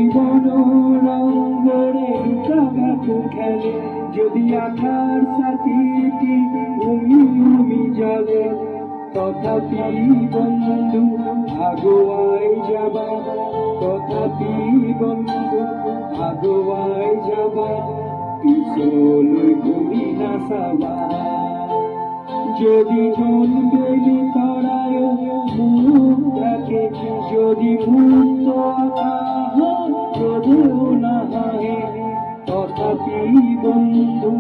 জীবন রঙ্গরে লুকাভাকু খেলে, যদি আঠার সাথীটি উমি জলে, তথাপি বন্ধু আগুয়াই যাবা, তথাপি বন্ধু আগুয়াই যাবা, পিছলৈ ঘুরি না চাবা। যদি জন্মেলি তরায় মুখ থাকে, যদি মুক্ত রোদেও না হাহে, তথাপি বন্ধু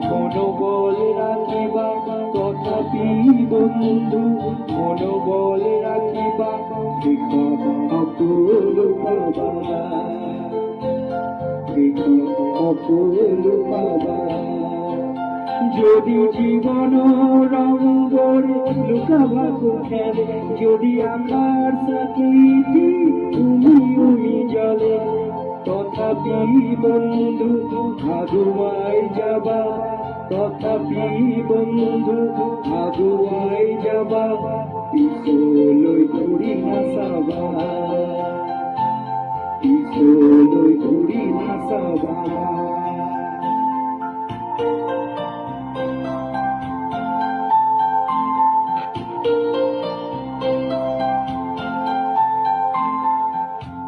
মনোবল রাখিবা, তথাপি বন্ধু মনোবল রাখিবা, অকুল পাবা, অকুল পাবা। যদি জীবন রঙ্গরে লুকাভাকু খেলে, যদি আকার সাথীটি উমি জলে, তথাপি বন্ধু আগুয়াই যাবা, তথাপি বন্ধু আগুয়াই যাবা, পিছলৈ ঘুরি না চাবা, পিছলৈ ঘুরি না চাবা।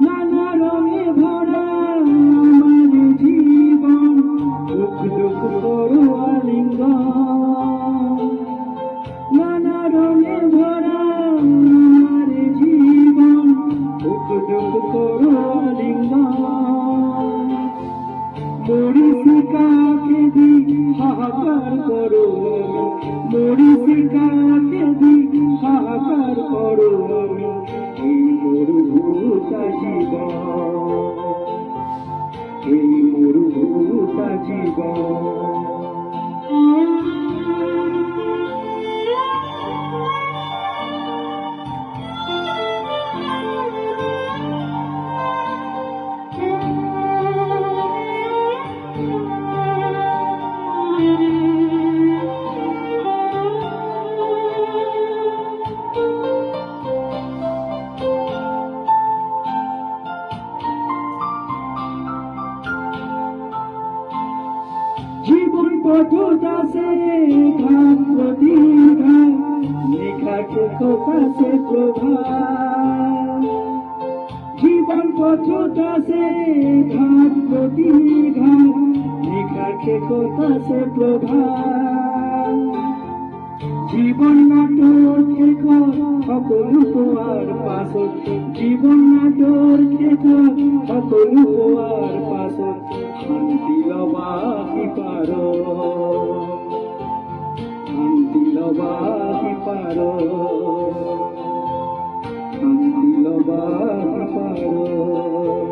নানা রঙে ভরা আমার জীবন, দুঃখ দুঃখ করো আলিঙ্গন, নানা রঙে ভরা আমার জীবন, দুঃখ দুঃখ করো আলিঙ্গন। মরিচিকাকে দি হাহাকার করো, মরিচিকাকে দি হাহাকার করো, এই মরুভূতা জীবন, এই মরুভূতা জীবন। জীবন পথদাসে ঘাট প্রতিঘা, লেখাকে কোথাসে প্রভা। জীবন পথদাসে ঘাট প্রতিঘা, লেখাকে কোথাসে প্রভা। জীবন নাটোর খেখা সকল পোয়ার পাশত, জীবন নাটোর খেখা সকল পোয়ার পাশত, শান্তি লবা সিপার, শান্তি লবা সিপার, শান্তি লবা সিপার।